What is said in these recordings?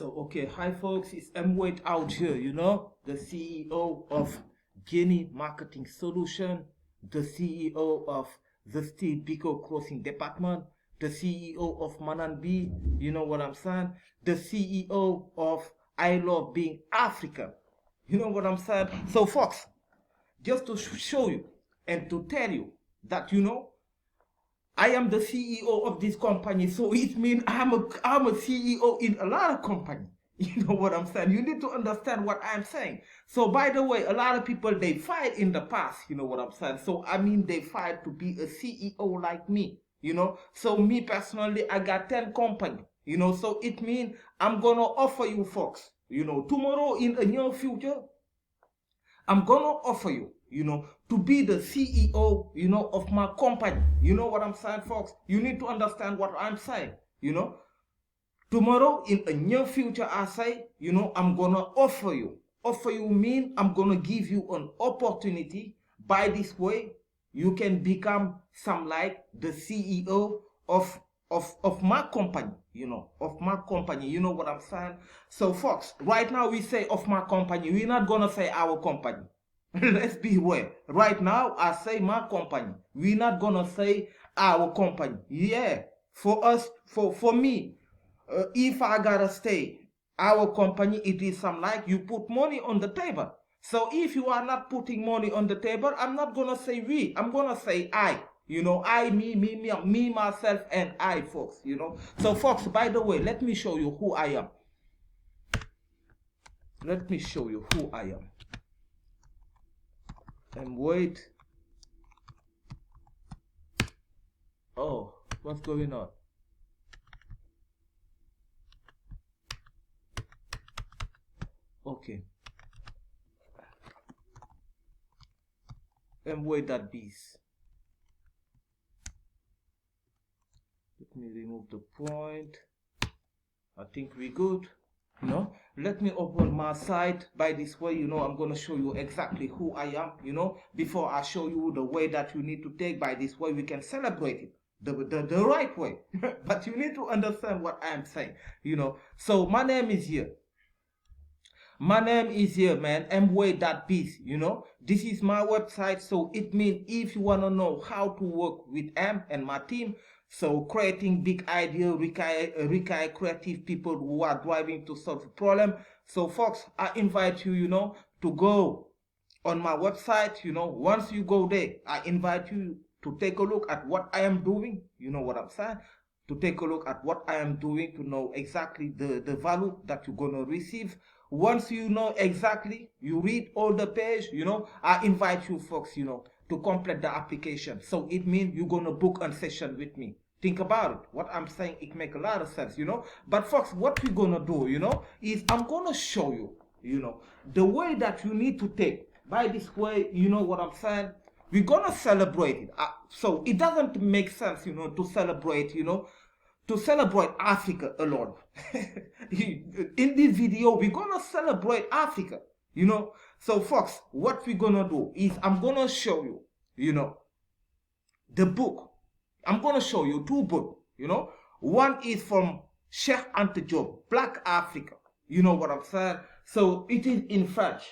Okay, hi folks, it's M. Wade out here, the CEO of Guinea Marketing Solution, the CEO of the Steel Pico Crossing Department, the CEO of Mananbi, you know what I'm saying? The CEO of I Love Being African, you know what I'm saying? So folks, just to show you and to tell you that, I am the CEO of this company, so it means I'm a CEO in a lot of companies. You know what I'm saying? You need to understand what I'm saying. So by the way, a lot of people, they fight in the past, you know what I'm saying? So I mean, they fight to be a CEO like me, So me personally, I got 10 companies, so it means I'm gonna offer you folks, tomorrow in a near future, I'm gonna offer you, to be the CEO, of my company. You know what I'm saying, folks? You need to understand what I'm saying, Tomorrow, in a near future, I say, I'm gonna offer you. Offer you mean I'm gonna give you an opportunity. By this way, you can become some like the CEO of my company, of my company. You know what I'm saying? So, folks, right now we say of my company. We're not gonna say our company. Let's be aware. Right now, I say my company. We're not gonna say our company. Yeah, for us, for me, if I gotta stay our company, it is some like you put money on the table. So if you are not putting money on the table, I'm not gonna say we. I'm gonna say I. I, me, myself, and I, folks. So, folks, by the way, let me show you who I am. Let me show you who I am. And wait. Oh, what's going on? Okay. And wait that beast. Let me remove the point. I think we're good. Let me open my site. By this way, I'm going to show you exactly who I am, before I show you the way that you need to take. By this way, we can celebrate it the right way. But you need to understand what I'm saying, So my name is here. My name is here, man. Mway.biz, This is my website, so it means if you want to know how to work with M and my team, so creating big idea, require creative people who are driving to solve the problem. So folks, I invite you, to go on my website, once you go there, I invite you to take a look at what I am doing, you know what I'm saying? To take a look at what I am doing, to know exactly the value that you're going to receive. Once you know exactly, you read all the page, I invite you folks, to complete the application. So it means you're going to book a session with me. Think about it. What I'm saying, it makes a lot of sense, But folks, what we're going to do, is I'm going to show you, the way that you need to take. By this way, you know what I'm saying? We're going to celebrate it. So it doesn't make sense, to celebrate, to celebrate Africa alone. In this video, we're going to celebrate Africa, So, folks, what we're going to do is I'm going to show you, the book. I'm going to show you two books, One is from Cheikh Anta Diop, Black Africa. You know what I'm saying? So, it is in French.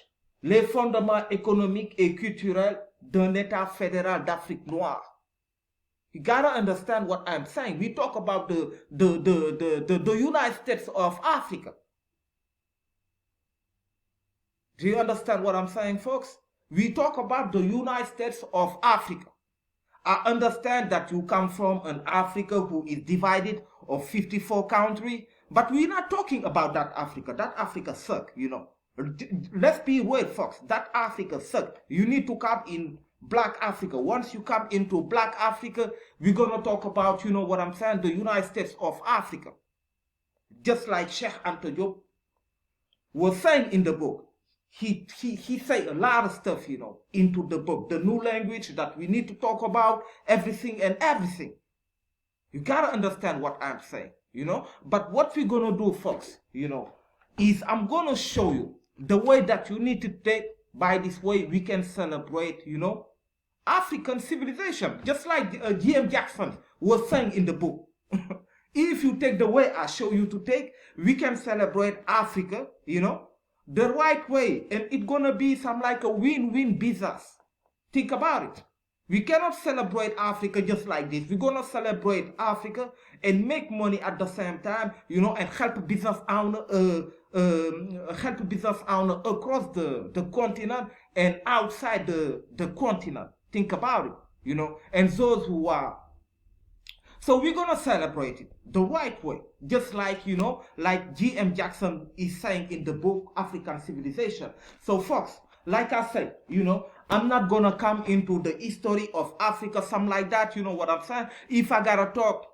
Les fondements économiques et culturels d'un État fédéral d'Afrique noire. You gotta understand what I'm saying. We talk about the United States of Africa. Do you understand what I'm saying, folks? We talk about the United States of Africa. I understand that you come from an Africa who is divided of 54 countries, but we're not talking about that Africa. That Africa sucks, Let's be real, folks. That Africa sucks. You need to come in Black Africa. Once you come into Black Africa, we're going to talk about, what I'm saying, the United States of Africa. Just like Cheikh Anta Diop was saying in the book. He said a lot of stuff, into the book. The new language that we need to talk about, everything and everything. You got to understand what I'm saying, But what we're going to do, folks, is I'm going to show you the way that you need to take. By this way, we can celebrate, African civilization, just like G.M. Jackson was saying in the book. If you take the way I show you to take, we can celebrate Africa, the right way, and it's gonna be some like a win-win business. Think about it. We cannot celebrate Africa just like this. We're gonna celebrate Africa and make money at the same time, and help business owner, across the continent and outside the continent. Think about it, and those who are. So we're gonna celebrate it the right way, just like like G.M. Jackson is saying in the book African Civilization. So folks, like I said, I'm not gonna come into the history of Africa, something like that. You know what I'm saying? If I gotta talk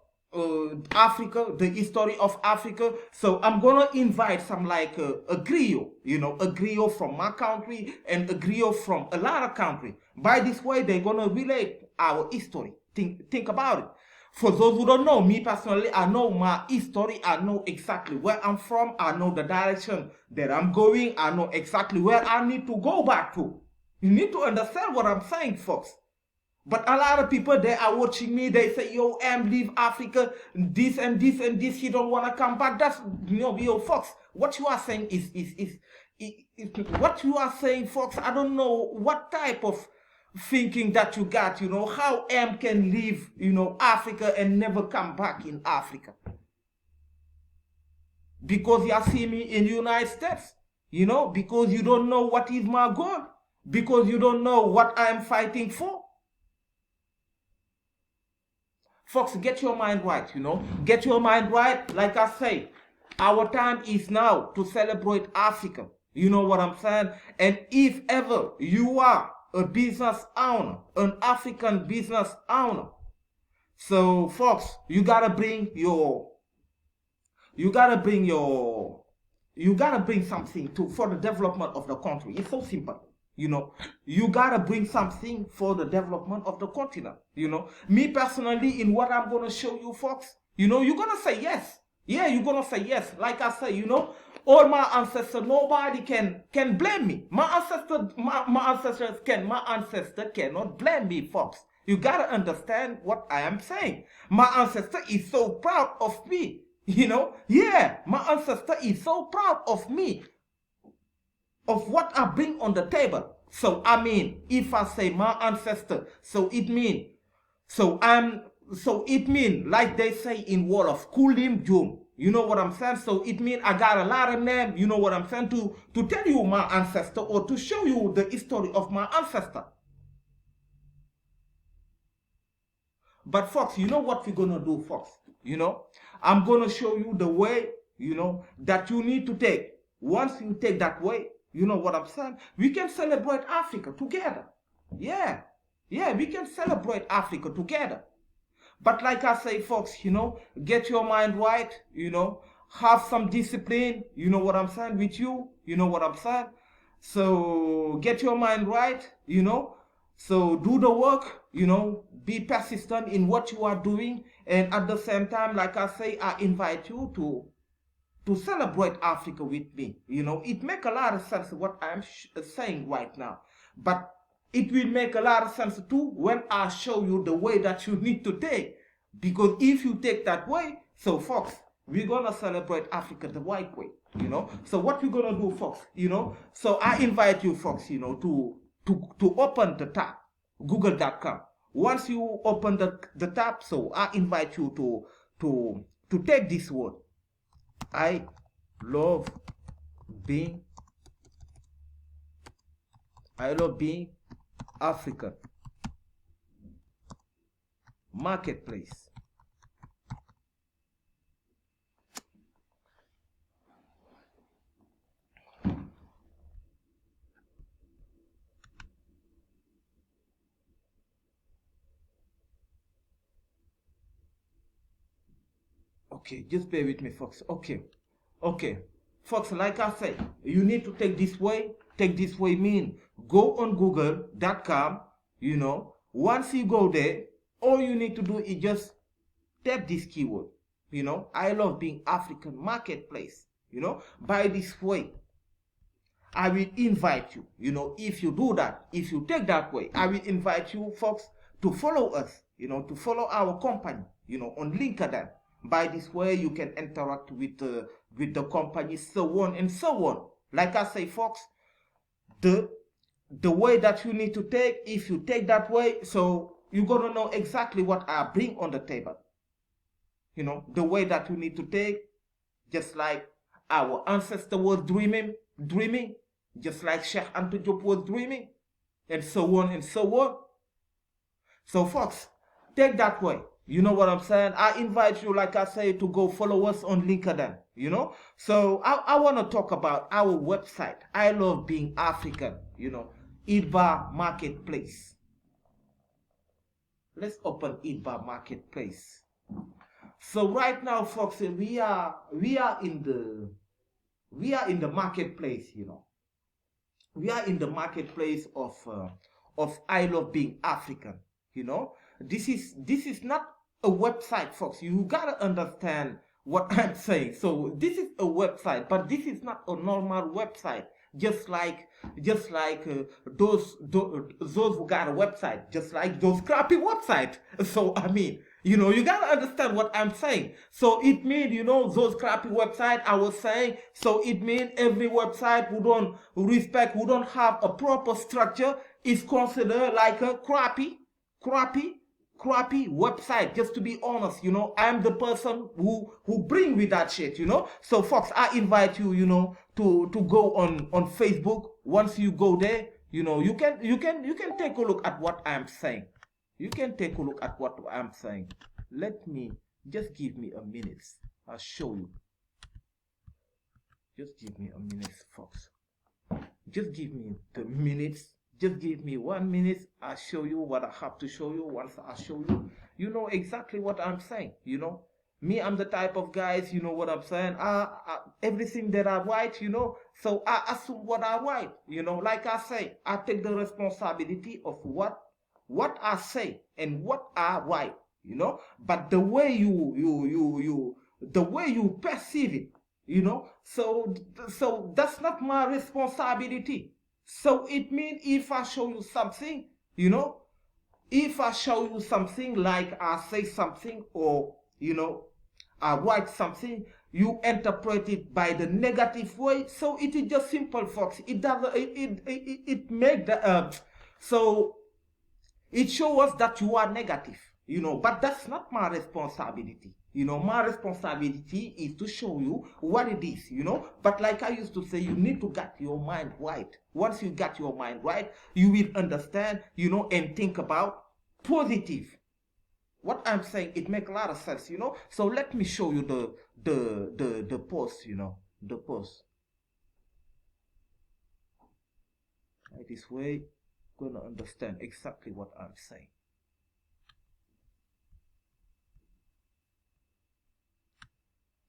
Africa, the history of Africa, so I'm gonna invite some like a griot, a griot from my country and a griot from a lot of country. By this way, they're gonna relate our history. Think about it. For those who don't know, me personally, I know my history. I know exactly where I'm from. I know the direction that I'm going. I know exactly where I need to go back to. You need to understand what I'm saying, folks. But a lot of people, they are watching me. They say, yo, leave Africa, this and this and this. You don't want to come back. That's, yo, folks, what you are saying is what you are saying, folks. I don't know what type of thinking that you got, how can leave, Africa and never come back in Africa. Because you see me in the United States, because you don't know what is my goal, because you don't know what I am fighting for. Folks, get your mind right, get your mind right. Like I say, our time is now to celebrate Africa. You know what I'm saying? And if ever you are a business owner, an African business owner, so folks, you gotta bring something for the development of the country. It's so simple. You gotta bring something for the development of the continent. Me personally, in what I'm gonna show you, folks, you're gonna say yes. Yeah, you're gonna say yes. Like I say, all my ancestors, nobody can blame me. My ancestor cannot blame me, folks. You gotta understand what I am saying. My ancestor is so proud of me. Yeah, my ancestor is so proud of me, of what I bring on the table. So I mean, if I say my ancestor, so it mean like they say in Wolof, Kulim Jum. You know what I'm saying? So it means I got a lot of names, you know what I'm saying, to tell you my ancestor or to show you the history of my ancestor. But folks, you know what we're gonna do, folks? I'm gonna show you the way, that you need to take. Once you take that way, you know what I'm saying? We can celebrate Africa together. Yeah, we can celebrate Africa together. But like I say, folks, get your mind right, have some discipline, you know what I'm saying, with you, you know what I'm saying? So get your mind right, so do the work, be persistent in what you are doing. And at the same time, like I say, I invite you to celebrate Africa with me. It makes a lot of sense what I'm saying right now. But it will make a lot of sense too when I show you the way that you need to take. Because if you take that way, so folks, we're gonna celebrate Africa the right way, So what we're gonna do, folks, so I invite you, folks, to open the tab, google.com. Once you open the tab, so I invite you to take this word. I love being African. Marketplace. Okay, just bear with me, folks. Okay. Folks, like I said, you need to take this way. Take this way mean go on google.com, Once you go there, all you need to do is just tap this keyword, I love being African Marketplace, By this way, I will invite you, if you do that, if you take that way, I will invite you, folks, to follow us, to follow our company, on LinkedIn. By this way, you can interact with the company, so on and so on. Like I say, folks, the way that you need to take, if you take that way, so you're gonna know exactly what I bring on the table. You know, the way that you need to take, just like our ancestor was dreaming, just like Sheikh Anta Diop was dreaming, and so on and so on. So folks, take that way. You know what I'm saying? I invite you, like I say, to go follow us on LinkedIn, you know? So I want to talk about our website. I love being African, you know, ILBA Marketplace. Let's open ILBA Marketplace. So right now, folks, we are in the marketplace, you know. We are in the marketplace of I love being African, you know. This is not a website, folks. You gotta understand what I'm saying. So this is a website, but this is not a normal website. Just like those who got a website, just like those crappy websites. So I mean, you know, you gotta understand what I'm saying. So it means, you know, those crappy websites I was saying. So it means every website who don't have a proper structure is considered like a crappy website. Just to be honest, you know, I'm the person who bring with that shit, you know. So folks, I invite you, you know, to go on Facebook. Once you go there, you know, you can take a look at what I'm saying. You can take a look at what I'm saying. Just give me a minute. I'll show you. Just give me a minute, folks. Just give me the minutes. Just give me 1 minute. I'll show you what I have to show you. Once I show you, you know exactly what I'm saying. You know, me, I'm the type of guys, you know what I'm saying. Everything that I write, you know, so I assume what I write. You know, like I say, I take the responsibility of what I say and what I write. You know, but the way you perceive it, you know, so that's not my responsibility. So it means if I show you something, you know, if I show you something, like I say something, or, you know, I write something, you interpret it by the negative way. So it is just simple, folks. It doesn't, it make the, so it shows us that you are negative, you know, but that's not my responsibility. You know, my responsibility is to show you what it is, you know. But like I used to say, you need to get your mind right. Once you get your mind right, you will understand, you know, and think about positive. What I'm saying, it makes a lot of sense, you know. So let me show you the post, you know, the post. Right, this way, you're gonna understand exactly what I'm saying.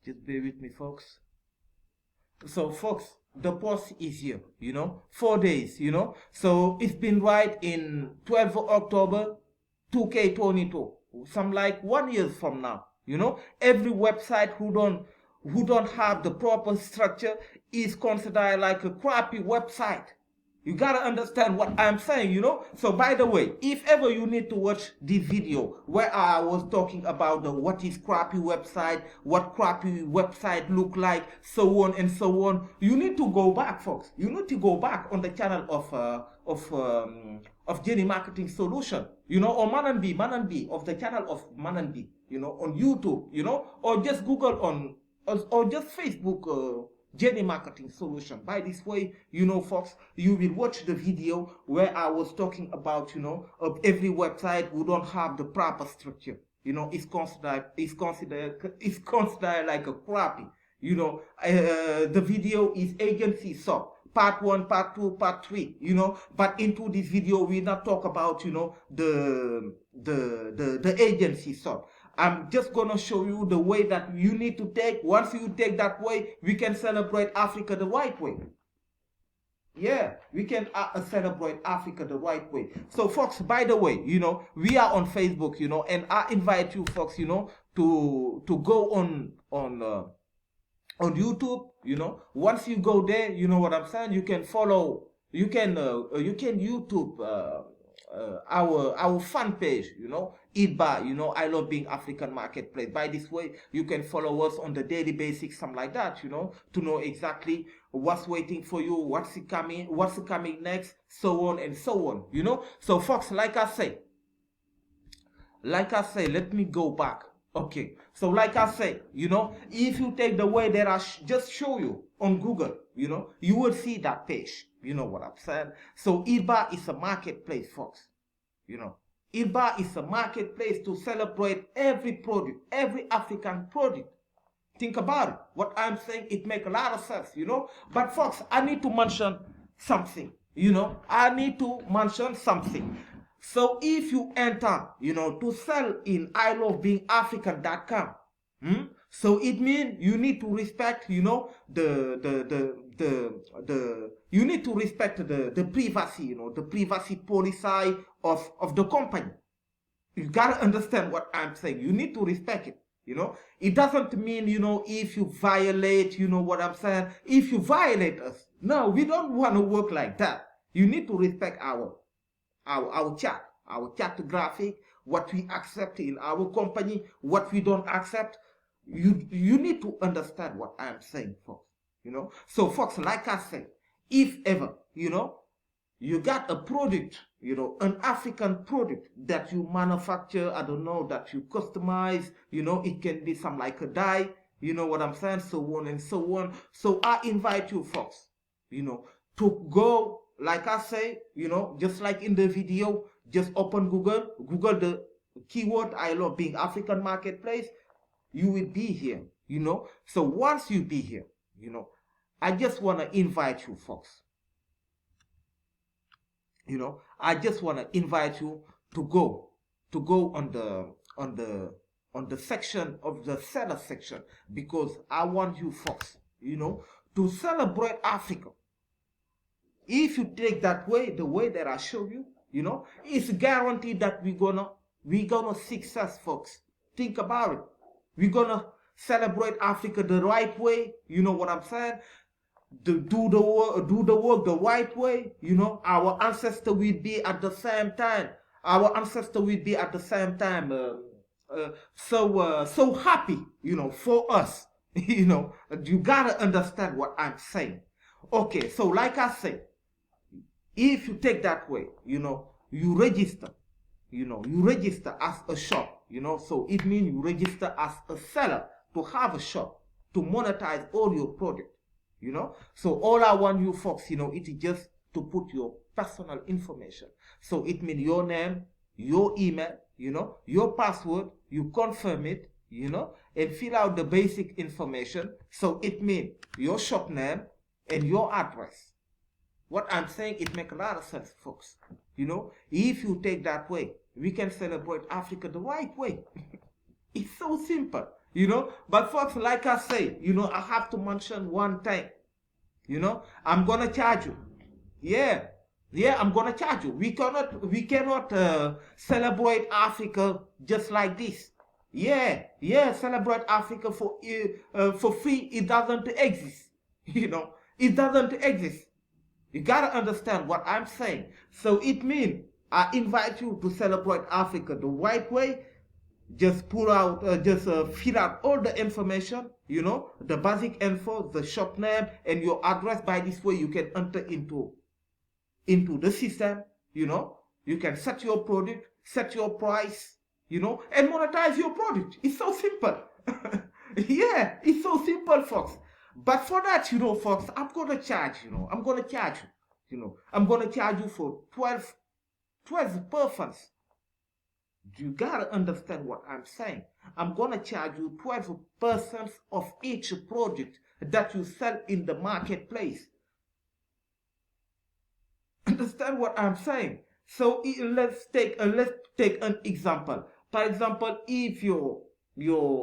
Just bear with me, folks. So, folks, the post is here, you know, 4 days, you know. So it's been right in 12 October 2K22, some like 1 year from now, you know. Every website who don't have the proper structure is considered like a crappy website. You gotta understand what I'm saying, you know. So by the way, if ever you need to watch this video where I was talking about what is crappy website, what crappy website look like, so on and so on, you need to go back, folks. You need to go back on the channel of Jenny Marketing Solution, you know, or Mananbi of the channel of Mananbi, you know, on YouTube, you know, or just Google or just Facebook. Jenny Marketing Solution. By this way, you know, folks, you will watch the video where I was talking about, you know, of every website who don't have the proper structure. You know, it's considered like a crappy. You know, the video is agency shop. Part 1, part 2, part 3, you know, but into this video we not talk about, you know, the agency shop. I'm just gonna show you the way that you need to take. Once you take that way, we can celebrate Africa the right way. Yeah, we can celebrate Africa the right way. So, folks, by the way, you know, we are on Facebook, you know, and I invite you, folks, you know, to go on YouTube, you know. Once you go there, you know what I'm saying, you can follow, you can YouTube our fan page, you know, ILBA, you know, I Love Being African Marketplace. By this way, you can follow us on the daily basis, something like that, you know, to know exactly what's waiting for you, what's coming next, so on and so on, you know. So folks, like I say, let me go back. Okay, so like I say, you know, if you take the way that I just show you on Google, you know, you will see that page. You know what I'm saying? So ILBA is a marketplace, folks. You know, ILBA is a marketplace to celebrate every product, every African product. Think about it. What I'm saying, it makes a lot of sense, you know. But folks, I need to mention something, you know. I need to mention something. So if you enter, you know, to sell in ILoveBeingAfrican.com, so it means you need to respect, you know, you need to respect the privacy, you know, the privacy policy of the company. You gotta understand what I'm saying. You need to respect it. You know, it doesn't mean, you know, if you violate, you know what I'm saying, if you violate us. No, we don't want to work like that. You need to respect our chat graphic, what we accept in our company, what we don't accept. You need to understand what I'm saying, folks. You know, so folks, like I said, if ever, you know, you got a product, you know, an African product that you manufacture, I don't know, that you customize, you know, it can be some like a dye, you know what I'm saying, so on and so on. So I invite you, folks, you know, to go, like I say, you know, just like in the video, just open Google the keyword I Love Being African Marketplace, you will be here, you know. So once you be here, you know, I just want to invite you, folks. You know, I just want to invite you to go on the section of the seller section, because I want you folks, you know, to celebrate Africa. If you take that way, the way that I show you, you know, it's guaranteed that we're gonna success, folks. Think about it. We're gonna celebrate Africa the right way. You know what I'm saying? Do the work the right way. You know, our ancestor will be at the same time. So happy, you know, for us. You know, you gotta understand what I'm saying. Okay, so like I said, if you take that way, you know, you register as a shop, you know, so it means you register as a seller to have a shop, to monetize all your product, you know. So all I want you folks, you know, it is just to put your personal information. So it means your name, your email, you know, your password, you confirm it, you know, and fill out the basic information. So it means your shop name and your address. What I'm saying, it makes a lot of sense, folks. You know, if you take that way, we can celebrate Africa the right way. It's so simple, you know. But folks, like I say, you know, I have to mention one thing. You know, I'm gonna charge you. Yeah, I'm gonna charge you. We cannot celebrate Africa just like this. Yeah, celebrate Africa for free. It doesn't exist. You know, it doesn't exist. You gotta understand what I'm saying. So it means I invite you to celebrate Africa the right way. Just fill out all the information, you know, the basic info, the shop name, and your address. By this way, you can enter into the system. You know, you can set your product, set your price, you know, and monetize your product. It's so simple. Yeah, it's so simple, folks. But for that, you know, folks, I'm going to charge you. I'm going to charge you for 12 persons. You got to understand what I'm saying. I'm going to charge you 12 persons of each project that you sell in the marketplace. Understand what I'm saying? So let's take an example. For example, if your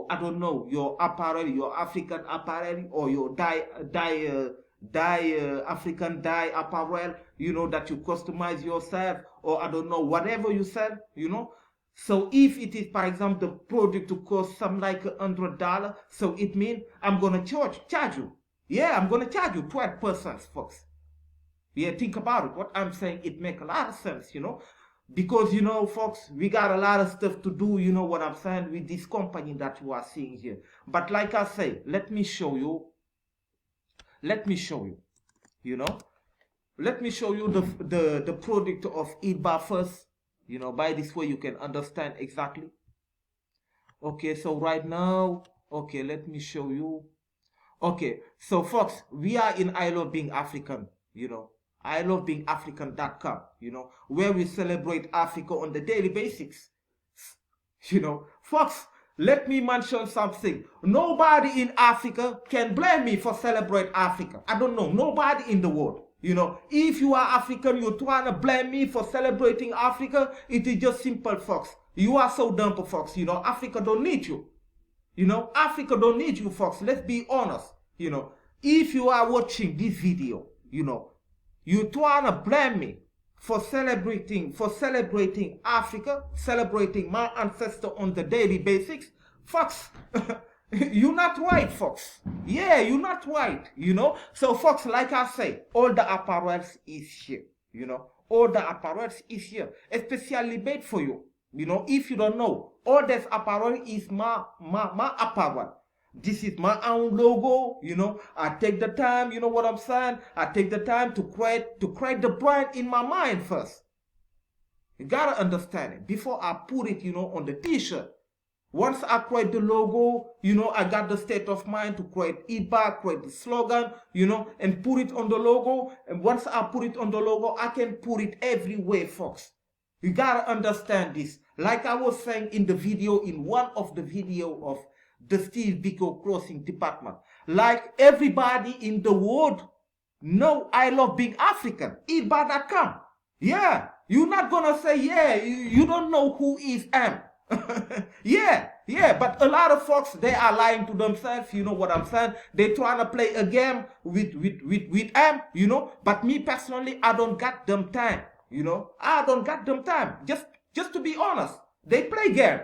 I don't know, your apparel, your African apparel, or your African dye apparel, you know, that you customize yourself, or I don't know, whatever you sell, you know. So if it is, for example, the product to cost some like $100, so it means I'm gonna charge you. Yeah, I'm gonna charge you 12%, folks. Yeah, think about it. What I'm saying, it makes a lot of sense, you know. Because, you know, folks, we got a lot of stuff to do, you know what I'm saying, with this company that you are seeing here. But like I say, let me show you, you know, let me show you the product of ILBA first, you know, by this way you can understand exactly. Okay, so right now, okay, let me show you. Okay, so folks, we are in I Love Being African, you know, ILoveBeingAfrican.com, you know, where we celebrate Africa on the daily basis. You know, folks, let me mention something. Nobody in Africa can blame me for celebrate Africa. I don't know, nobody in the world. You know, if you are African, you're trying to blame me for celebrating Africa, it is just simple, folks. You are so dumb, folks. You know, Africa don't need you. You know, Africa don't need you, folks. Let's be honest. You know, if you are watching this video, you know, you trying to blame me for celebrating Africa, celebrating my ancestor on the daily basis, folks. You're not right, folks. Yeah, you're not right, you know. So, folks, like I say, all the apparels is here, you know. All the apparels is here, especially made for you. You know, if you don't know, all this apparel is my apparel. This is my own logo, you know. I take the time, you know what I'm saying? I take the time to create the brand in my mind first. You gotta understand it before I put it, you know, on the t-shirt. Once I create the logo, you know, I got the state of mind to create ILBA, create the slogan, you know, and put it on the logo. And once I put it on the logo, I can put it everywhere, folks. You gotta understand this. Like I was saying in the video, in one of the video of the Steve Biko Crossing Department, like everybody in the world know I Love Being African, ILBA.com. Yeah, you're not gonna say, yeah, you don't know who is M. yeah, but a lot of folks, they are lying to themselves, you know what I'm saying? They trying to play a game with M, you know, but me personally, I don't got them time, you know, I don't got them time, just to be honest. They play game,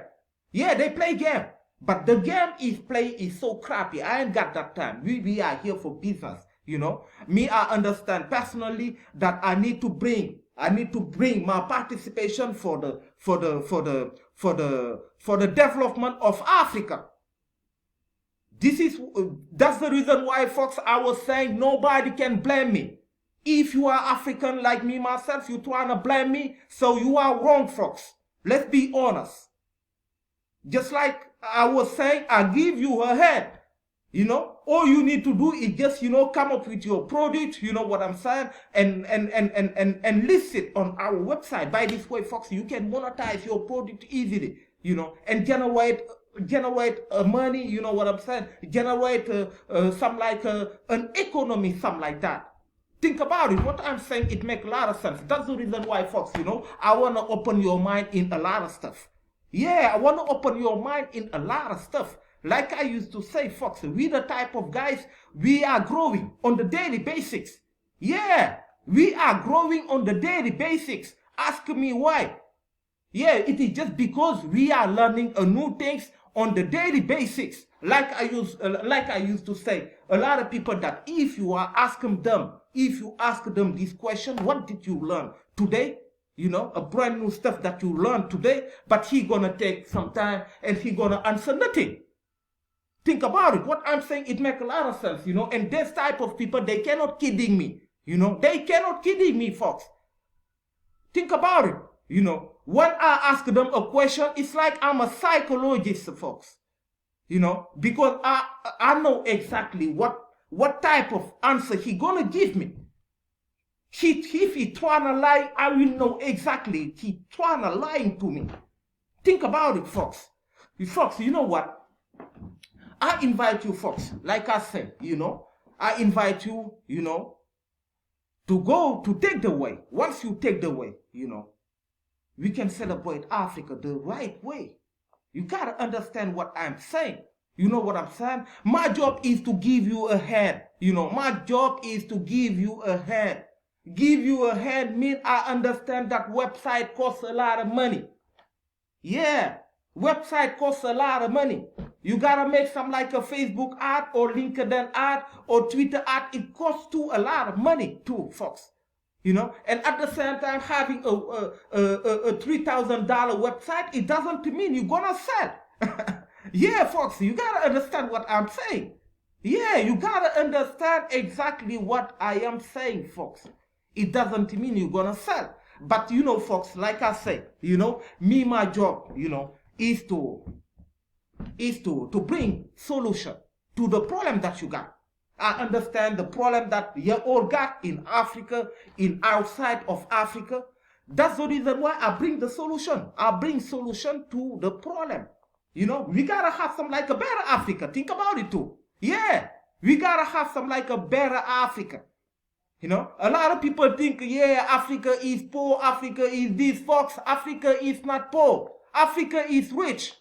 yeah, they play game, but the game is so crappy. I ain't got that time. We are here for business, you know. Me, I understand personally that I need to bring my participation for the development of Africa. That's the reason why, folks, I was saying nobody can blame me. If you are African like me myself, you trying to blame me, so you are wrong, folks. Let's be honest. Just like I was saying, I give you a head. You know, all you need to do is just, you know, come up with your product, you know what I'm saying, and list it on our website. By this way, folks, you can monetize your product easily, you know, and generate money, you know what I'm saying, generate some like an economy, something like that. Think about it. What I'm saying, it makes a lot of sense. That's the reason why, folks, you know, I want to open your mind in a lot of stuff. Yeah, I want to open your mind in a lot of stuff. Like I used to say, folks, we the type of guys, we are growing on the daily basics. Yeah, we are growing on the daily basics. Ask me why. Yeah, it is just because we are learning new things on the daily basics. Like I used to say, a lot of people that if you ask them this question, what did you learn today? You know, a brand new stuff that you learned today, but he gonna take some time and he gonna answer nothing. Think about it. What I'm saying, it makes a lot of sense, you know. And this type of people, they cannot kidding me. You know, they cannot kidding me, folks. Think about it. You know, when I ask them a question, it's like I'm a psychologist, folks. You know, because I know exactly what type of answer he gonna give me. If he trying to lie, I will know exactly he trying to lie to me. Think about it, folks. Folks, you know what? I invite you, folks, like I said, you know, I invite you, you know, to go to take the way. Once you take the way, you know, we can celebrate Africa the right way. You gotta understand what I'm saying. You know what I'm saying? My job is to give you a hand. You know, my job is to give you a hand. Give you a hand means I understand that website costs a lot of money. Yeah, website costs a lot of money. You gotta make some like a Facebook ad or LinkedIn ad or Twitter ad. It costs too a lot of money too, folks. you know, and at the same time having a $3,000 website, it doesn't mean you're gonna sell. Yeah, folks, you gotta understand what I'm saying. Yeah, you gotta understand exactly what I am saying, folks. It doesn't mean you're gonna sell. But you know, folks, like I said, you know, my job, you know, is to bring solution to the problem that you got. I understand the problem that you all got in Africa, in outside of Africa. That's the reason why I bring the solution. I bring solution to the problem. You know, we gotta have some like a better Africa. Think about it too. Yeah, we gotta have some like a better Africa. You know, a lot of people think, yeah, Africa is poor, Africa is this, folks. Africa is not poor. Africa is rich.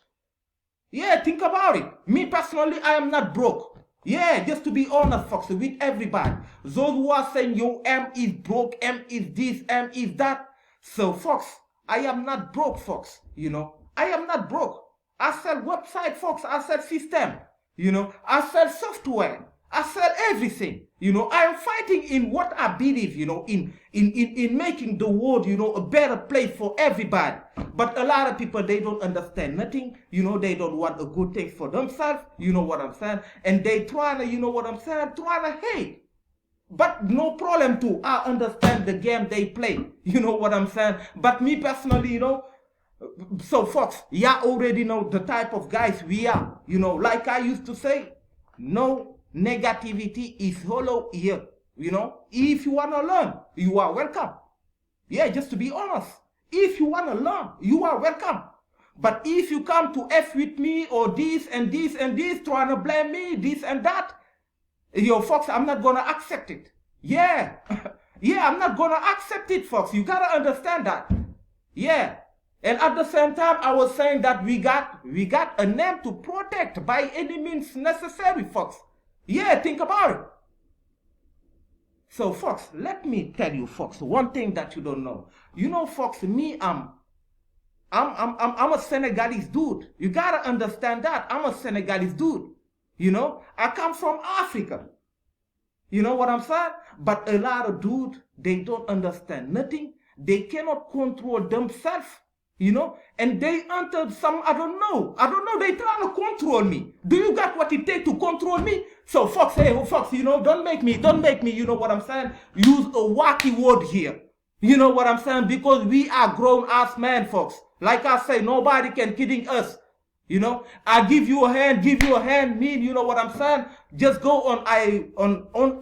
Yeah, think about it. Me personally, I am not broke. Yeah, just to be honest, folks, with everybody. Those who are saying, yo, M is broke, M is this, M is that. So, folks, I am not broke, folks. You know, I am not broke. I sell website, folks. I sell system. You know, I sell software. I sell everything. You know, I am fighting in what I believe, you know, in making the world, you know, a better place for everybody. But a lot of people, they don't understand nothing. You know, they don't want a good thing for themselves. You know what I'm saying? And they trying to, you know what I'm saying, trying to hate. But no problem too. I understand the game they play. You know what I'm saying? But me personally, you know, so folks, yeah, already know the type of guys we are. You know, like I used to say, no negativity is hollow here. You know, if you want to learn, you are welcome. Yeah, just to be honest. If you want to learn, you are welcome. But if you come to F with me or this and this and this, trying to blame me, this and that, yo, folks, I'm not going to accept it. Yeah. Yeah, I'm not going to accept it, folks. You got to understand that. Yeah. And at the same time, I was saying that we got a name to protect by any means necessary, folks. Yeah, think about it. So, folks, let me tell you, folks, one thing that you don't know. You know, folks, me, I'm a Senegalese dude. You gotta understand that. I'm a Senegalese dude. You know, I come from Africa. You know what I'm saying? But a lot of dudes, they don't understand nothing. They cannot control themselves. You know, and they entered some, I don't know, they trying to control me. Do you got what it takes to control me? So, folks, hey, folks, you know, don't make me, you know what I'm saying, use a wacky word here. You know what I'm saying? Because we are grown-ass men, folks. Like I say, nobody can kidding us. You know, I give you a hand, mean, you know what I'm saying? Just go on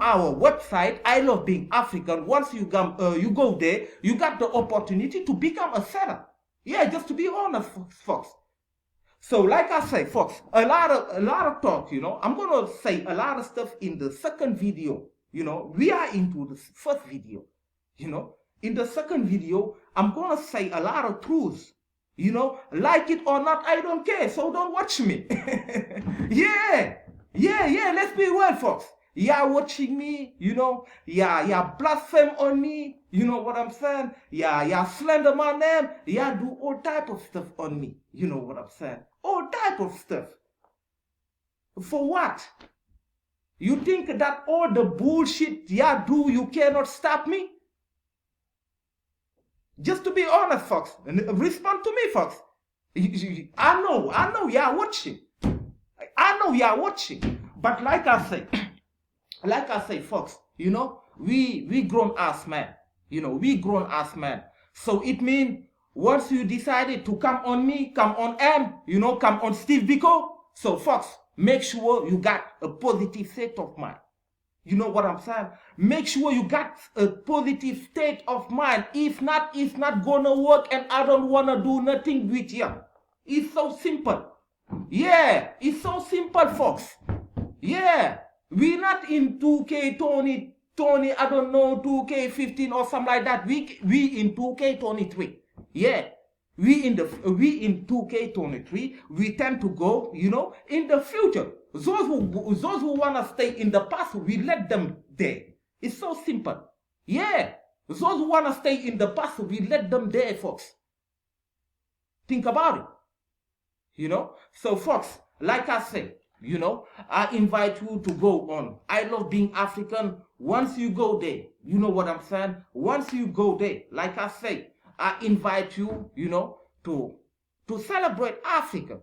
our website, I Love Being African. Once you go there, you got the opportunity to become a seller. Yeah, just to be honest, folks. So, like I say, folks, a lot of talk, you know. I'm going to say a lot of stuff in the second video. You know, we are into the first video. You know, in the second video, I'm going to say a lot of truths. You know, like it or not, I don't care. So don't watch me. Yeah, let's be real, folks. Yeah, watching me, you know, yeah, blaspheme on me, you know what I'm saying? Yeah, slander my name, yeah, do all type of stuff on me, you know what I'm saying? All type of stuff. For what? You think that all the bullshit, yeah, you cannot stop me? Just to be honest, folks, and respond to me, folks. I know, you're watching. I know you're watching, but like I say, folks, you know, we grown-ass man. You know, we grown-ass man. So it means once you decided to come on me, come on M, you know, come on Steve Biko. So, folks, make sure you got a positive state of mind. You know what I'm saying? Make sure you got a positive state of mind. If not, it's not gonna work and I don't wanna do nothing with you. It's so simple. Yeah, it's so simple, folks. Yeah. We're not in 2K Tony, I don't know, 2K15 or something like that. We in 2K23. Yeah. We in 2K23. We tend to go, you know, in the future. Those who wanna stay in the past, we let them there. It's so simple. Yeah. Those who wanna stay in the past, we let them there, folks. Think about it. You know? So, folks, like I say, you know, I invite you to go on I Love Being African Once you go there, you know what I'm saying? Once you go there, like I say, I invite you, to celebrate Africa.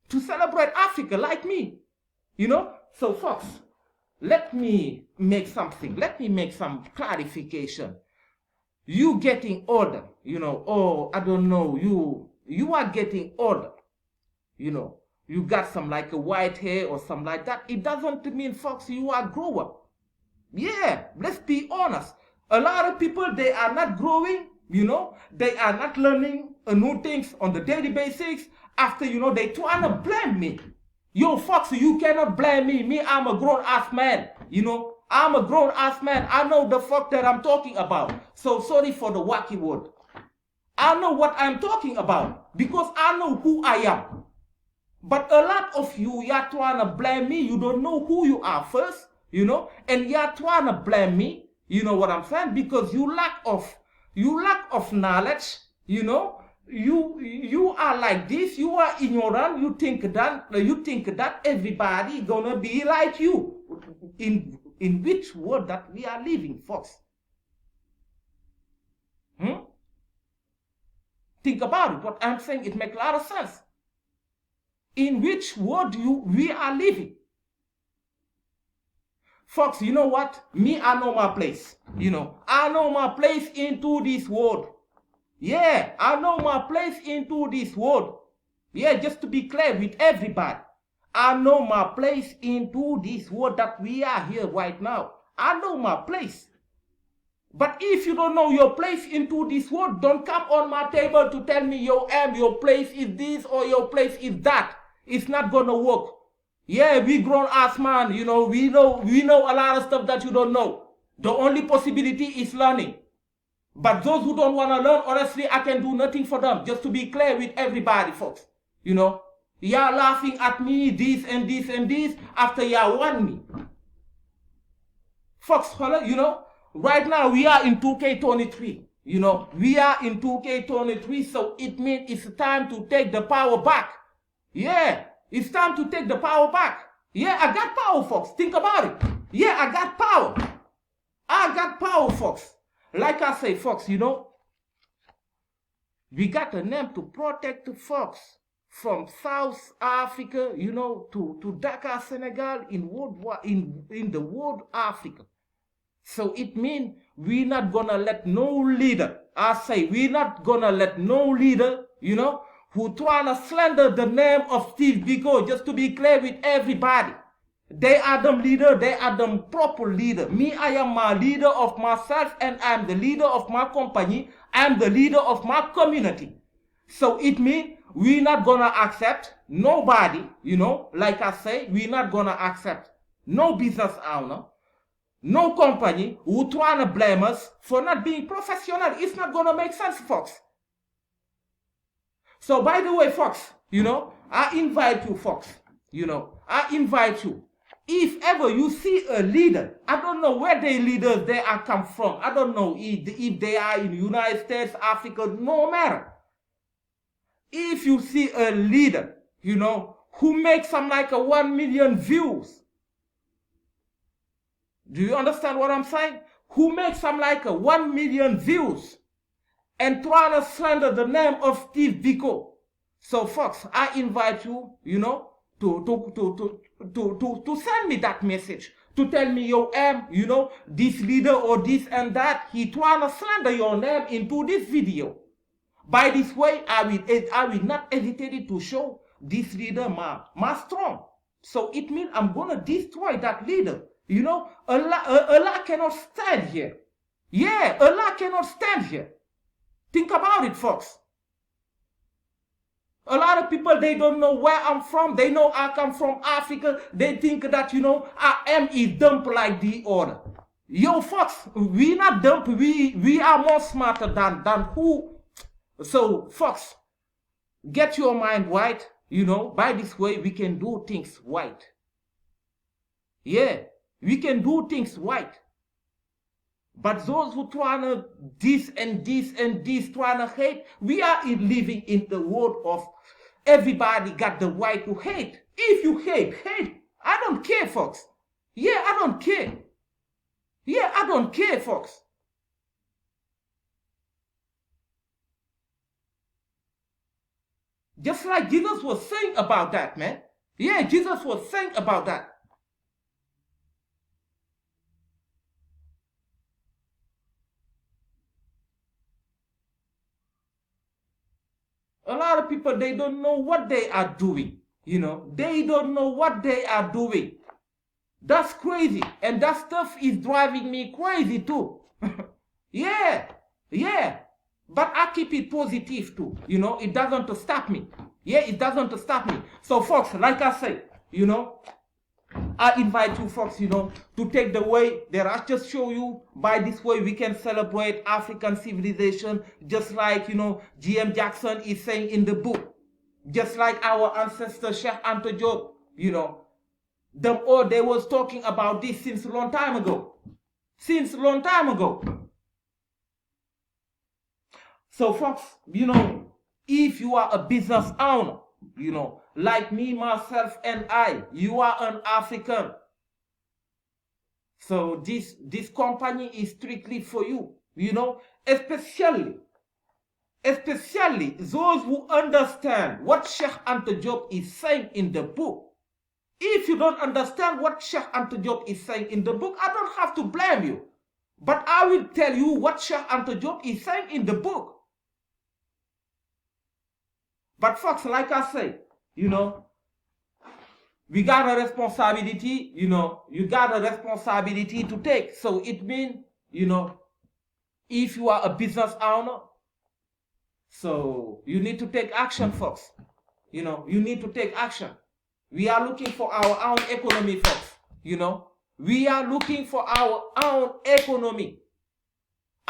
To celebrate Africa like me. So folks, let me make something. Let me make some clarification. You getting older, or I don't know, you are getting older, you got some like a white hair or something like that. It doesn't mean, folks, you are grow up. Yeah, let's be honest. A lot of people, they are not growing, they are not learning new things on the daily basis. After, they trying to blame me. Yo, folks, you cannot blame me. Me, I'm a grown-ass man, I'm a grown-ass man. I know the fuck that I'm talking about. So sorry for the wacky word. I know what I'm talking about because I know who I am. But a lot of you are trying to blame me. You don't know who you are first, and you're trying to blame me. You know what I'm saying? Because you lack of knowledge, you are like this. You are ignorant. You think that everybody gonna be like you. In which world that we are living, folks? Think about it. What I'm saying, it makes a lot of sense. In which world we are living? Folks, you know what? Me, I know my place. I know my place into this world. Yeah, I know my place into this world. Yeah, just to be clear with everybody. I know my place into this world that we are here right now. I know my place. But if you don't know your place into this world, don't come on my table to tell me your place is this or your place is that. It's not gonna work. Yeah, we grown ass man, we know a lot of stuff that you don't know. The only possibility is learning. But those who don't want to learn, honestly, I can do nothing for them. Just to be clear with everybody, folks. You're laughing at me, this and this and this, after you want me. Folks, right now we are in 2K23. We are in 2K23, so it means it's time to take the power back. Yeah, it's time to take the power back. Yeah, I got power, folks. Think about it. Yeah, I got power. I got power, folks. Like I say, folks, we got a name to protect the folks from South Africa, to Dakar, Senegal, in the world Africa. So it means we're not gonna let no leader, we're not gonna let no leader, who trying to slander the name of Steve Biko, just to be clear with everybody. They are the leader, they are the proper leader. Me, I am my leader of myself, and I'm the leader of my company. I'm the leader of my community. So it means we're not gonna accept nobody, like I say, we're not gonna accept no business owner, no company who trying to blame us for not being professional. It's not gonna make sense, folks. So by the way, folks, I invite you, folks, I invite you. If ever you see a leader, I don't know where the leaders they are come from. I don't know if they are in the United States, Africa, no matter. If you see a leader, who makes some like 1 million views. Do you understand what I'm saying? Who makes some like 1 million views and trying to slander the name of Steve Biko. So folks, I invite you, to send me that message, to tell me this leader or this and that, he trying to slander your name into this video. By this way, I will not hesitate to show this leader my strong. So it means I'm gonna destroy that leader. Allah cannot stand here. Yeah, Allah cannot stand here. Think about it, folks. A lot of people, they don't know where I'm from. They know I come from Africa. They think that, I am dumb like the other. Yo, folks, we not dumb. We are more smarter than who. So, folks, get your mind right. By this way, we can do things right. Yeah, we can do things right. But those who trying to this and this and this, trying to hate, we are living in the world of everybody got the right to hate. If you hate. I don't care, folks. Yeah, I don't care. don't care, folks. Just like Jesus was saying about that, man. Yeah, Jesus was saying about that. A lot of people, they don't know what they are doing. They don't know what they are doing. That's crazy. And that stuff is driving me crazy too. Yeah. But I keep it positive too. It doesn't stop me. Yeah, it doesn't stop me. So folks, like I say, I invite you folks, to take the way that I just show you. By this way, we can celebrate African civilization, just like, G.M. Jackson is saying in the book. Just like our ancestor, Sheikh Anta Diop, they was talking about this since a long time ago. So folks, if you are a business owner, like me, myself, and I, you are an African. So this company is strictly for you, especially those who understand what Sheikh Anta Diop is saying in the book. If you don't understand what Sheikh Anta Diop is saying in the book, I don't have to blame you. But I will tell you what Sheikh Anta Diop is saying in the book. But folks, like I say, we got a responsibility, you got a responsibility to take. So it means, if you are a business owner, so you need to take action, folks. You need to take action. We are looking for our own economy, folks. We are looking for our own economy.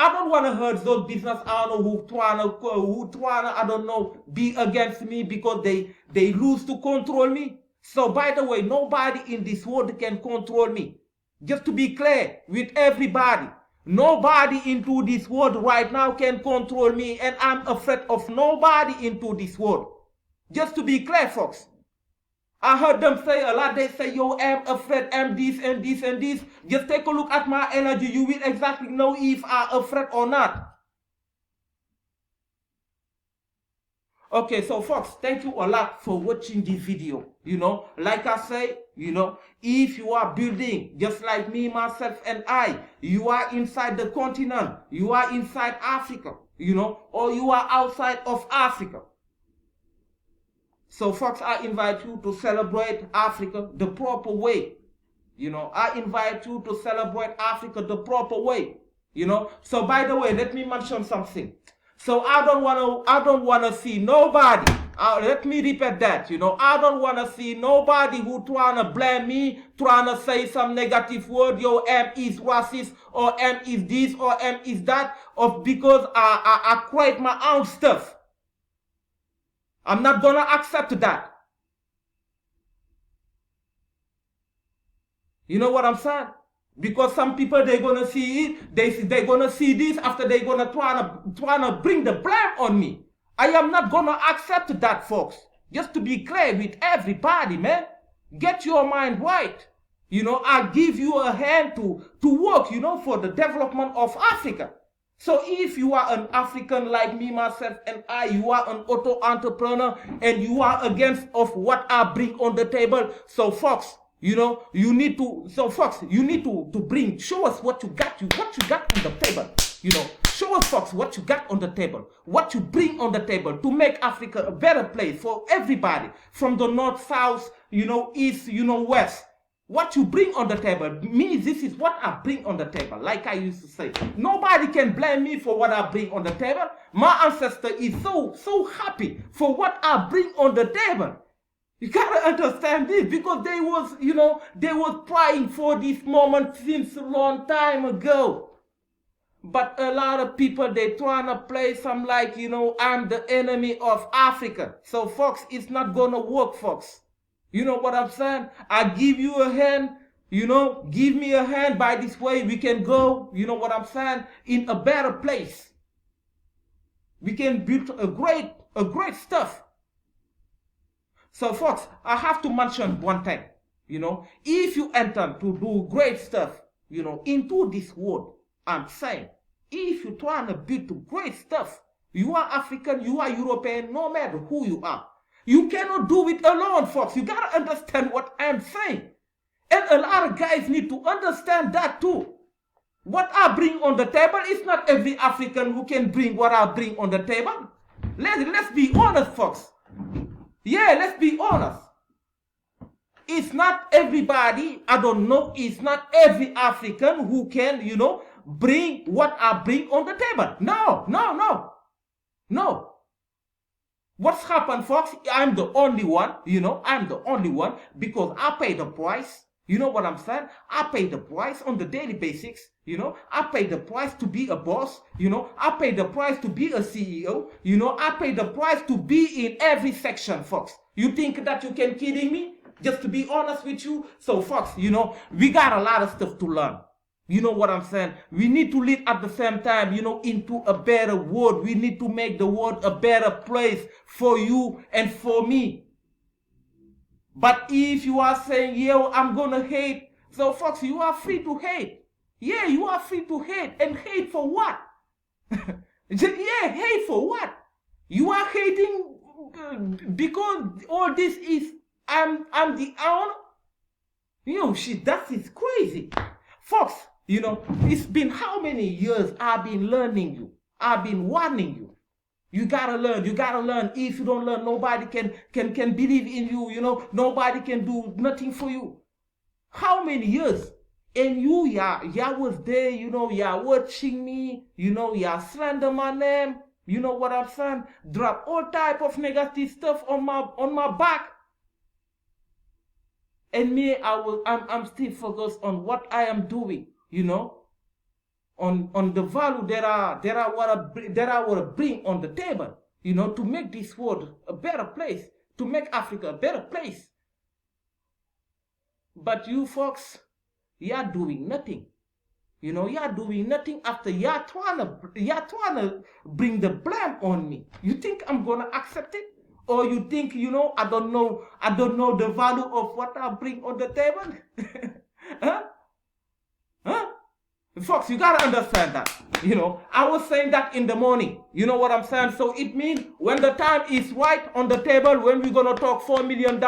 I don't want to hurt those business owners who tryna, I don't know, be against me because they lose to control me. So by the way, nobody in this world can control me. Just to be clear with everybody, nobody into this world right now can control me, and I'm afraid of nobody into this world. Just to be clear, folks. I heard them say a lot. They say, yo, I'm afraid, I'm this and this and this. Just take a look at my energy. You will exactly know if I'm afraid or not. Okay, so folks, thank you a lot for watching this video. Like I say, if you are building, just like me, myself, and I, you are inside the continent, you are inside Africa, or you are outside of Africa. So folks, I invite you to celebrate Africa the proper way. I invite you to celebrate Africa the proper way. So by the way, let me mention something. So I don't want to see nobody. Let me repeat that. I don't want to see nobody who trying to blame me, trying to say some negative word. Yo, M is racist, or M is this, or M is that, or because I create my own stuff. I'm not gonna accept that. You know what I'm saying? Because some people, they're gonna see it, they're gonna see this after they're gonna try to bring the blame on me. I am not gonna accept that, folks. Just to be clear with everybody, man. Get your mind right. I give you a hand to work, for the development of Africa. So if you are an African like me, myself, and I, you are an auto entrepreneur, and you are against of what I bring on the table. So folks, you need to bring, show us what you got on the table. Show us, folks, what you got on the table, what you bring on the table to make Africa a better place for everybody, from the north, south, east, west. What you bring on the table, me, this is what I bring on the table. Like I used to say, nobody can blame me for what I bring on the table. My ancestor is so happy for what I bring on the table. You gotta understand this, because they was praying for this moment since a long time ago. But a lot of people, they trying to play some like, I'm the enemy of Africa. So folks, it's not gonna work, folks. You know what I'm saying? I give you a hand, give me a hand. By this way, we can go, you know what I'm saying, in a better place. We can build a great stuff. So folks, I have to mention one thing, if you enter to do great stuff, into this world, I'm saying. If you're trying to build great stuff, you are African, you are European, no matter who you are. You cannot do it alone, folks. You gotta understand what I'm saying. And a lot of guys need to understand that too. What I bring on the table is not every African who can bring what I bring on the table. Let's be honest, folks. Yeah, let's be honest. It's not everybody, I don't know, it's not every African who can, bring what I bring on the table. No. What's happened, folks? I'm the only one, I'm the only one because I pay the price. You know what I'm saying? I pay the price on the daily basics. I pay the price to be a boss. I pay the price to be a CEO. I pay the price to be in every section, folks. You think that you can kidding me? Just to be honest with you. So, folks, we got a lot of stuff to learn. You know what I'm saying? We need to live at the same time, into a better world. We need to make the world a better place for you and for me. But if you are saying, yo, I'm gonna hate, so folks, you are free to hate. Yeah, you are free to hate. And hate for what? Yeah, hate for what? You are hating because all this is, I'm the owner? Shit, that is crazy. Folks, it's been how many years I've been learning you. I've been warning you. You gotta learn. If you don't learn, nobody can believe in you, Nobody can do nothing for you. How many years? And you was there, you're watching me, you're slander my name. You know what I'm saying? Drop all type of negative stuff on my back. And me, I'm still focused on what I am doing, on the value that I want to bring on the table, to make this world a better place, to make Africa a better place. But you folks, you're doing nothing. You're doing nothing after you're trying to bring the blame on me. You think I'm gonna accept it? Or you think, I don't know the value of what I bring on the table? Huh? Folks, you gotta understand that. I was saying that in the morning. You know what I'm saying? So it means when the time is right on the table, when we're gonna talk $4 million,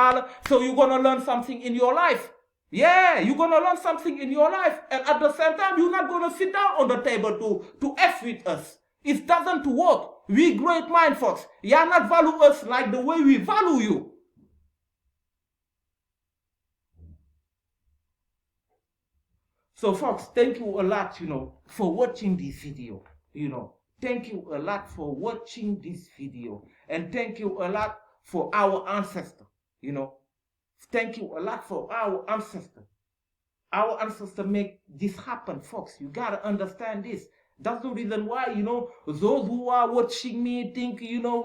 so you're gonna learn something in your life. Yeah, you're gonna learn something in your life. And at the same time, you're not gonna sit down on the table to F with us. It doesn't work. We great mind, folks. You are not value us like the way we value you. So, folks, thank you a lot, for watching this video. Thank you a lot for watching this video. And thank you a lot for our ancestors, Thank you a lot for our ancestors. Our ancestors make this happen, folks. You gotta understand this. That's the reason why, those who are watching me think, yo,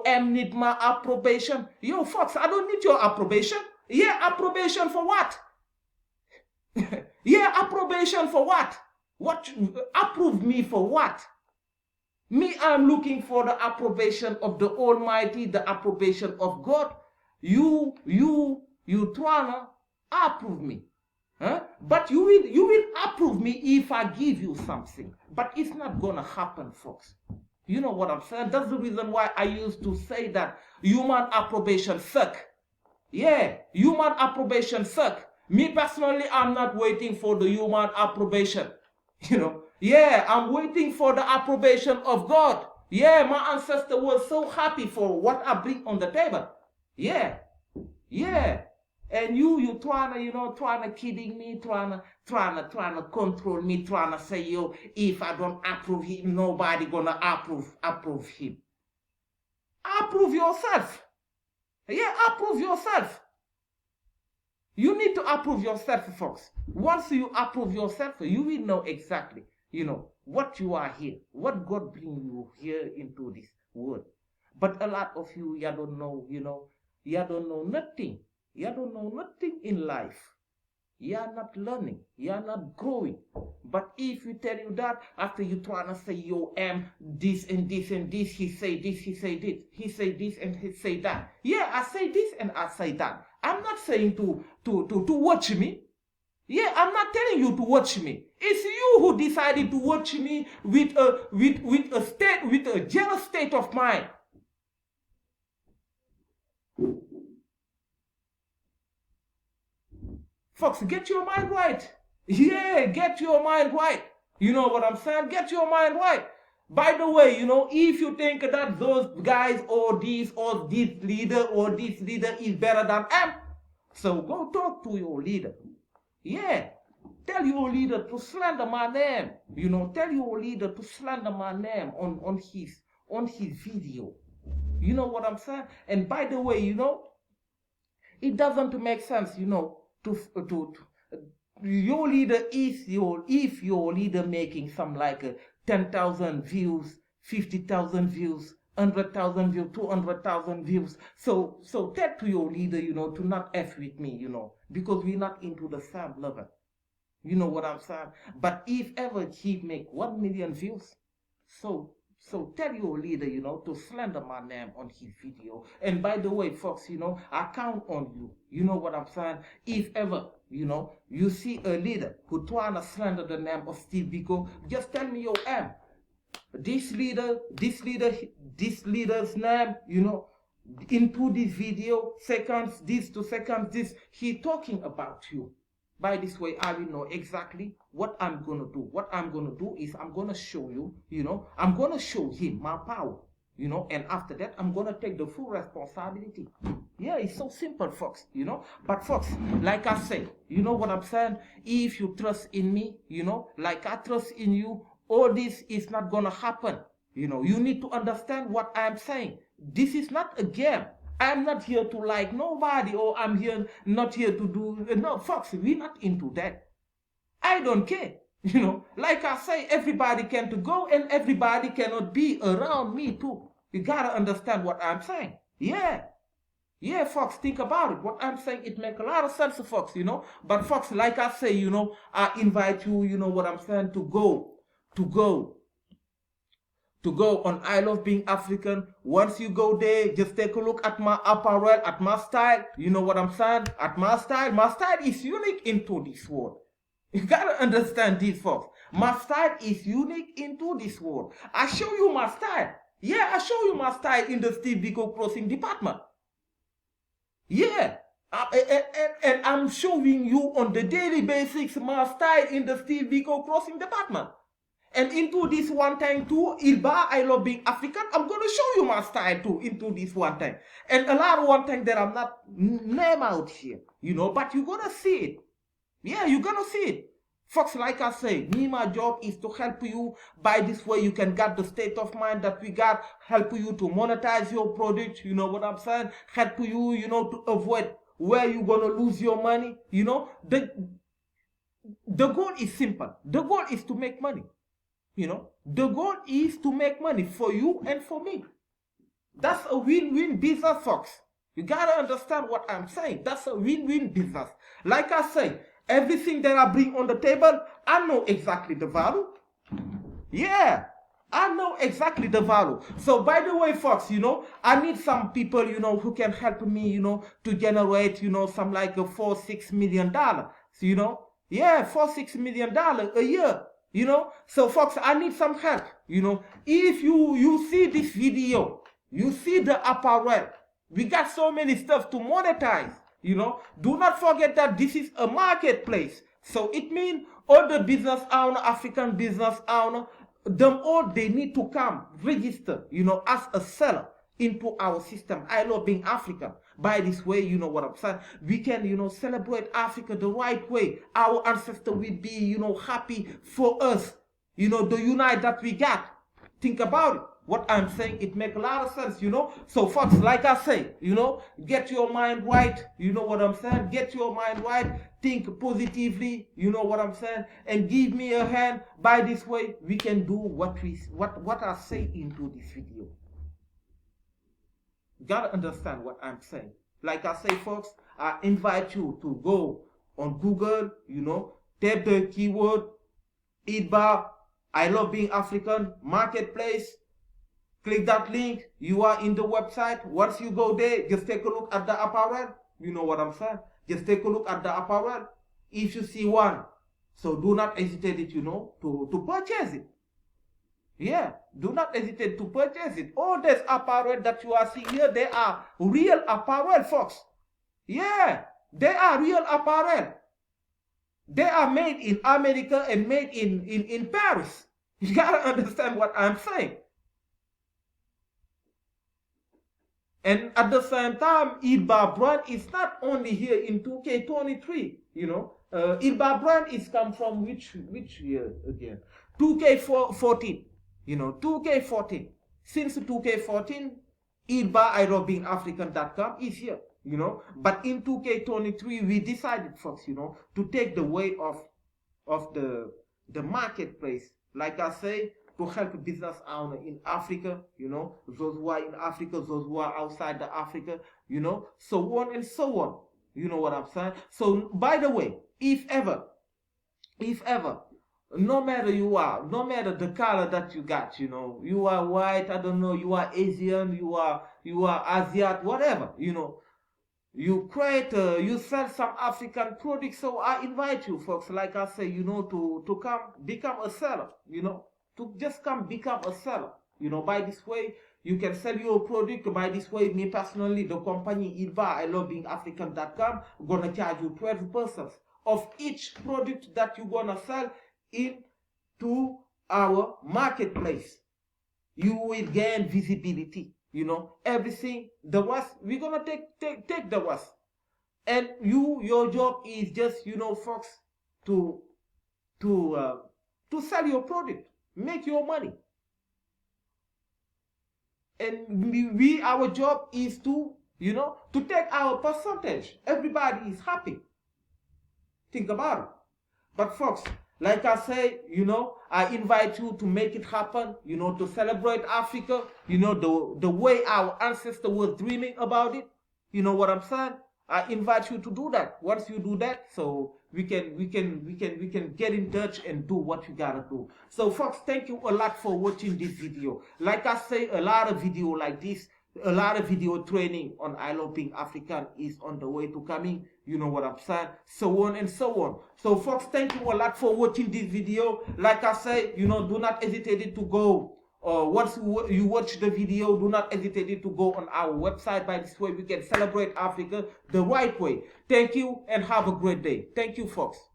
M need my approbation. Yo, folks, I don't need your approbation. Yeah, approbation for what? Yeah, approbation for what? What? Approve me for what? Me, I'm looking for the approbation of the Almighty, the approbation of God. You trying to approve me. Huh? But you will approve me if I give you something. But it's not gonna happen, folks. You know what I'm saying? That's the reason why I used to say that human approbation suck. Yeah, human approbation suck. Me personally, I'm not waiting for the human approbation. Yeah, I'm waiting for the approbation of God. Yeah, my ancestor was so happy for what I bring on the table. Yeah. And you trying to kidding me, trying to control me, trying to say, yo, if I don't approve him, nobody gonna approve him. Approve yourself. Yeah, approve yourself. You need to approve yourself, folks. Once you approve yourself, you will know exactly, what you are here, what God bring you here into this world. But a lot of you don't know, you don't know nothing. You don't know nothing in life. You are not learning. You are not growing. But if we tell you that, after you trying to say, yo, this and this and this, he say this, he say this, he say this and he say that. Yeah, I say this and I say that. I'm not saying to watch me. Yeah, I'm not telling you to watch me. It's you who decided to watch me with a jealous state of mind. Folks, get your mind right. Yeah, get your mind right. You know what I'm saying? Get your mind right. By the way, if you think that those guys or this leader is better than M, so go talk to your leader. Yeah. Tell your leader to slander my name. Tell your leader to slander my name on his video. You know what I'm saying? And by the way, it doesn't make sense, to your leader if your leader making some like 10,000 views, 50,000 views, 100,000 views, 200,000 views. So tell to your leader, to not F with me, because we're not into the same level. You know what I'm saying? But if ever he make 1 million views, so tell your leader, to slander my name on his video. And by the way, folks, I count on you. You know what I'm saying? If ever, you see a leader who trying to slander the name of Steve Biko, just tell me your M. This leader's name, into this video, seconds, this to seconds, this, he talking about you. By this way, I will know exactly what I'm going to do. What I'm going to do is I'm going to show you, I'm going to show him my power, and after that, I'm going to take the full responsibility. Yeah, it's so simple, folks, But, folks, like I say, you know what I'm saying? If you trust in me, like I trust in you, all this is not going to happen. You need to understand what I'm saying. This is not a game. I'm not here to like nobody, or I'm not here to do, no, folks, we're not into that. I don't care, like I say, everybody can to go and everybody cannot be around me too. You gotta understand what I'm saying. Yeah, folks, think about it. What I'm saying, it makes a lot of sense, folks, But folks, like I say, I invite you, what I'm saying, to go on I Love Being African. Once you go there, just take a look at my apparel, at my style. You know what I'm saying? At my style. My style is unique into this world. You gotta understand this, folks. My style is unique into this world. I show you my style. Yeah, I show you my style in the Steve Biko Crossing department. Yeah. And I'm showing you on the daily basis my style in the Steve Biko Crossing department. And into this one time too, ILBA, I Love Being African, I'm going to show you my style too into this one time. And a lot of one time that I'm not name out here, but you're going to see it. Yeah, you're going to see it. Folks, like I say, my job is to help you. By this way, you can get the state of mind that we got, help you to monetize your product, you know what I'm saying? Help you, to avoid where you're going to lose your money, The goal is simple. The goal is to make money. The goal is to make money for you and for me. That's a win-win business, folks. You gotta understand what I'm saying. That's a win-win business. Like I say, everything that I bring on the table, I know exactly the value. Yeah, I know exactly the value. So by the way, folks, I need some people, who can help me, to generate, some like a $4-6 million. Yeah, $4-6 million a year. So folks, I need some help. If you see this video, you see the apparel, we got so many stuff to monetize. Do not forget that this is a marketplace. So it means all the business owner, African business owner, them all, they need to come register, as a seller into our system. I Love Being African. By this way, you know what I'm saying? We can, celebrate Africa the right way. Our ancestors will be, happy for us. The unite that we got. Think about it. What I'm saying, it makes a lot of sense, So, folks, like I say, get your mind right. You know what I'm saying? Get your mind right. Think positively. You know what I'm saying? And give me a hand. By this way, we can do what I say into this video. You gotta understand what I'm saying. Like I say, folks, I invite you to go on Google, type the keyword ILBA, I Love Being African Marketplace. Click that link. You are in the website. Once you go there, just take a look at the apparel. You know what I'm saying? Just take a look at the apparel. If you see one, So do not hesitate it, to purchase it. Yeah, do not hesitate to purchase it. All these apparel that you are seeing here, they are real apparel, folks. Yeah, they are real apparel. They are made in America and made in Paris. You gotta understand what I'm saying. And at the same time, ILBA brand is not only here in 2K23, ILBA brand is come from which year again? 2K14, 2K14. Since 2K14, ILBA ILBAAfrican.com is here, But in 2K23, we decided, folks, to take the way of the marketplace. Like I say, to help business owner in Africa, those who are in Africa, those who are outside the Africa, so on and so on. You know what I'm saying? So, by the way, if ever, no matter no matter the color that you got, you are white, I don't know, you are Asian, you are Asiat, whatever, you create, you sell some African products. So I invite you, folks, like I say, to come become a seller, to just come become a seller. By this way, you can sell your product. By this way, me personally, the company ILBA, ILBAAfrican.com, gonna charge you 12% of each product that you're gonna sell into our marketplace. You will gain visibility. Everything, the rest, we're gonna take the rest. And your job is just, folks, to sell your product, make your money. And our job is to take our percentage. Everybody is happy. Think about it. But folks, like I say, I invite you to make it happen, to celebrate Africa, the way our ancestors were dreaming about it. You know what I'm saying? I invite you to do that. Once you do that, so we can get in touch and do what you gotta do. So folks, thank you a lot for watching this video. Like I say, a lot of video like this, a lot of video training on ILBA African is on the way to coming. You know what I'm saying? So on and so on. So folks, thank you a lot for watching this video. Like I say, do not hesitate to go. Once you watch the video, do not hesitate to go on our website. By this way, we can celebrate Africa the right way. Thank you and have a great day. Thank you, folks.